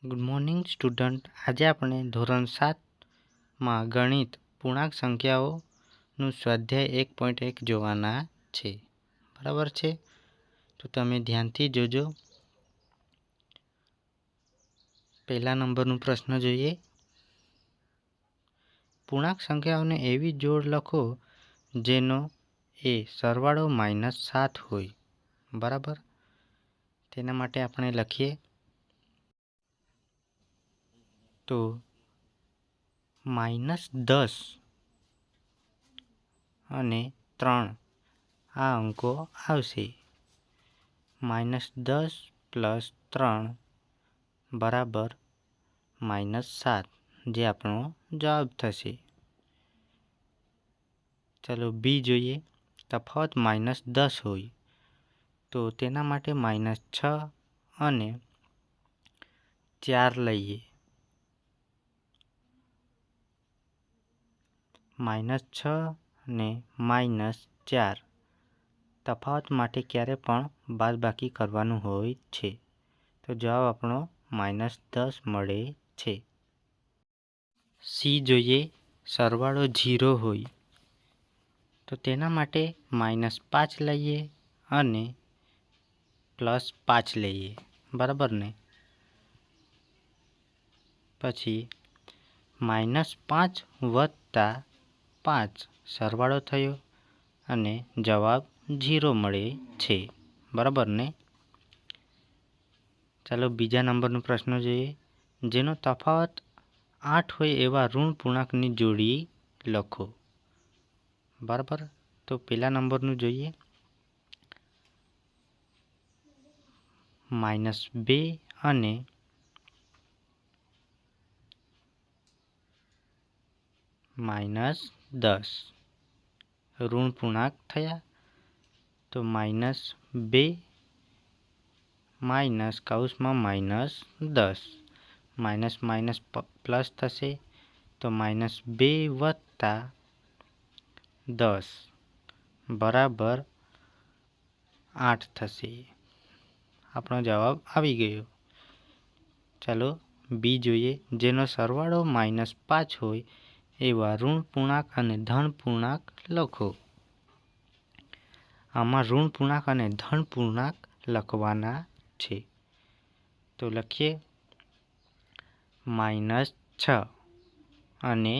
Good morning student. આજે આપણે ધોરણ 7માં ગણિત પૂર્ણાંક સંખ્યાઓનું સ્વાધ્યાય 1.1 જોવાના છે. બરાબર છે? તો તમે ધ્યાનથી જોજો. પહેલા નંબરનો પ્રશ્ન જોઈએ. પૂર્ણાંક સંખ્યાઓને એવી જોડ લખો જેનો એ સરવાળો -7 હોય. બરાબર? તેના માટે આપણે લખીએ તો -10 અને 3 આ અંકો આવશે. -10 + 3 બરાબર -7 જે આપણો જવાબ થશે. ચાલો બી જોઈએ. તફાવત -10 હોય તો તેના માટે -6 અને 4 લઈએ. -6 અને -4 તફાવત માટે ક્યારે પણ બાદબાકી કરવાનું હોય છે. તો જવાબ આપણો -10 મળે છે. સી જોઈએ. સરવાળો 0 હોય તો તેના માટે -5 લઈએ અને +5 લઈએ. બરાબર ને? પછી -5 + 5 સરવાળો થયો અને જવાબ 0 મળે છે. બરાબર ને? ચાલો બીજા નંબરનો પ્રશ્ન જોઈએ. જેનો તફાવત 8 હોય એવા ઋણ પૂર્ણાંકની જોડી લખો. બરાબર? તો પહેલા નંબરનું જોઈએ. -2 અને -10 ઋણ પૂર્ણાંક થયા. તો -2 -10 માઇનસ પ્લસ થશે. તો -2 + 10 બરાબર 8 થશે. આપણો જવાબ આવી ગયો. ચાલો બી જોઈએ. જેનો સરવાળો -5 હોય એવા ઋણ પૂર્ણાંક અને ધન પૂર્ણાંક લખો. આમાં ઋણ પૂર્ણાંક અને ધન પૂર્ણાંક લખવાના છે. તો લખીએ -6 અને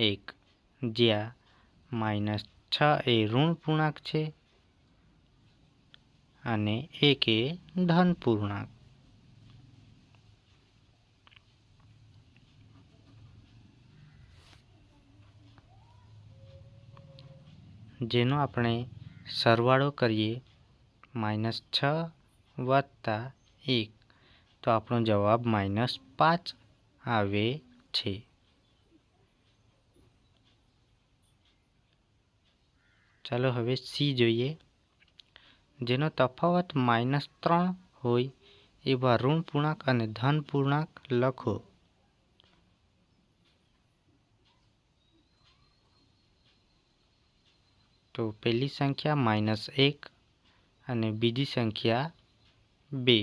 1, જ્યાં -6 એ ઋણ પૂર્ણાંક છે અને 1 એ ધન પૂર્ણાંક. જેનો આપણે સરવાળો કરીએ -6 + 1 તો આપણો જવાબ -5 આવે છે. ચાલો હવે સી જોઈએ. જેનો તફાવત -3 હોય એવા ઋણ પૂર્ણાંક અને ધન પૂર્ણાંક લખો. તો પહેલી સંખ્યા -1 અને બીજી સંખ્યા 2.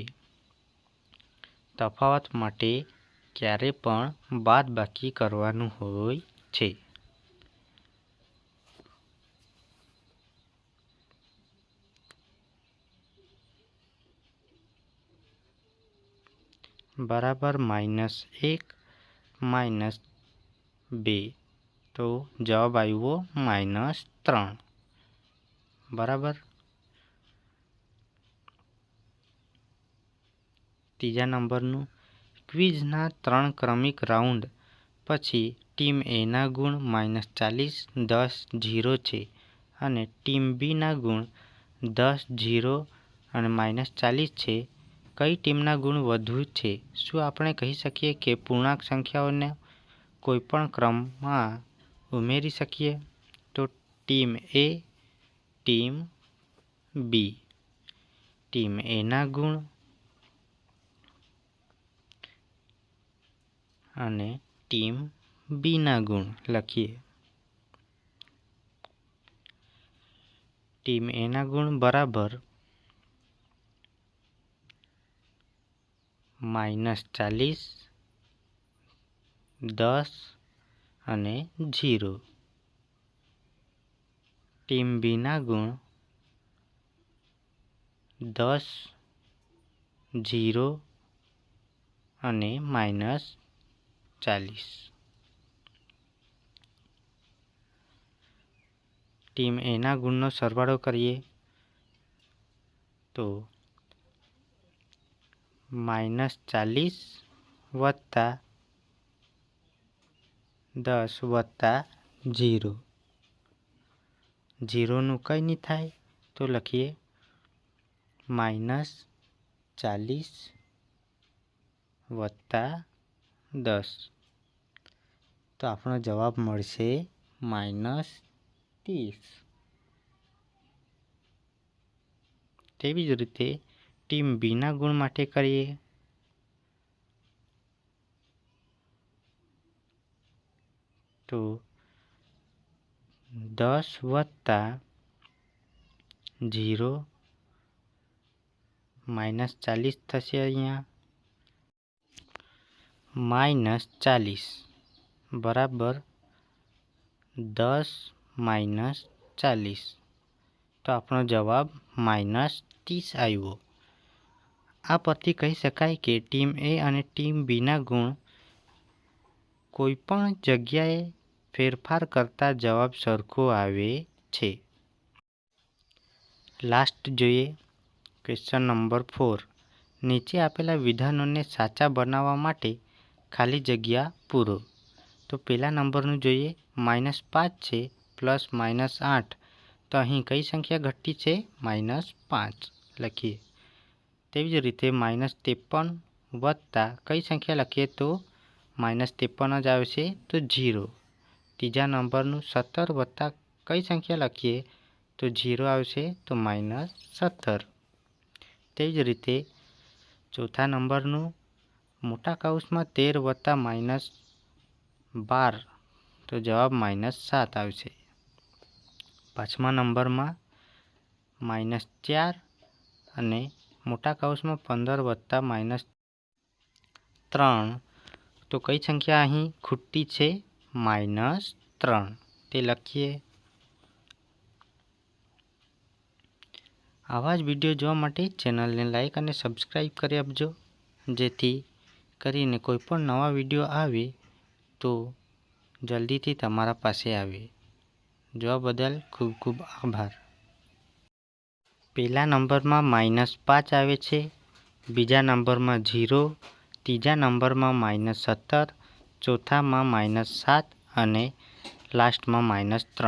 તફાવત માટે ક્યારે પણ બાદબાકી કરવાનું હોય છે. બરાબર -1 -2 તો જવાબ આવ્યો -3. બરાબર. ત્રીજા નંબરનું. ક્વિઝના 3 ક્રમિક રાઉન્ડ પછી ટીમ એના ગુણ -40, 10, 0 છે અને ટીમ બીના ગુણ 10, 0 અને -40 છે. કઈ ટીમના ગુણ વધુ છે? શું આપણે કહી શકીએ કે પૂર્ણાંક સંખ્યાઓને કોઈપણ ક્રમમાં ઉમેરી શકીએ? તો ટીમ એ, ટીમ બી. ટીમ એના ગુણ અને ટીમ બીના ગુણ લખીએ. ટીમ એના ગુણ બરાબર -40, 10 અને 0. ટીમ બીના ગુણ 10, 0 અને -40. ટીમ એના ગુણનો સરવાળો કરીએ તો -40 વત્તા 10 વત્તા 0. 0નું કંઈ નહીં થાય તો લખીએ -40 વત્તા 10. તો આપણો જવાબ મળશે -30. તેવી જ રીતે ટીમ બીના ગુણ માટે કરીએ તો 10 વત્તા 0 -40 થશે. અહીંયા -40 બરાબર 10 -40. તો આપણો જવાબ -30 આવ્યો. આ પરથી કહી શકાય કે ટીમ એ અને ટીમ બીના ગુણ કોઈપણ જગ્યાએ ફેરફાર કરતા જવાબ સરખો આવે છે. લાસ્ટ જોઈએ ક્વેશ્ચન નંબર 4. નીચે આપેલા વિધાનોને સાચા બનાવવા માટે ખાલી જગ્યા પૂરો. તો પહેલા નંબરનું જોઈએ -5 છે +-8. તો અહીં કઈ સંખ્યા ઘટતી છે? -5 લખીએ. તેવી જ રીતે -53 વત્તા કઈ સંખ્યા લખીએ તો -53 જ આવશે તો 0. ત્રીજા નંબરનું 17 વત્તા કઈ સંખ્યા લખીએ તો 0 આવશે તો -17. તેવી જ રીતે ચોથા નંબરનું મોટા કૌંસમાં 13 વત્તા -12 તો જવાબ -7 આવશે. પાંચમા નંબરમાં -4 અને મોટા કૌંસમાં 15 વત્તા -3 તો કઈ સંખ્યા અહીં ખૂટતી છે? -3 તે લખીએ. આવા જ વિડીયો જોવા માટે ચેનલને લાઈક અને સબસ્ક્રાઈબ કરી આપજો, જેથી કરીને કોઈ પણ નવા વિડીયો આવે તો જલ્દીથી તમારા પાસે આવે. જોવા બદલ ખૂબ ખૂબ આભાર. પહેલા નંબરમાં -5 આવે છે, બીજા નંબરમાં 0, ત્રીજા નંબરમાં -17, ચોથામાં -7 અને લાસ્ટમાં -3.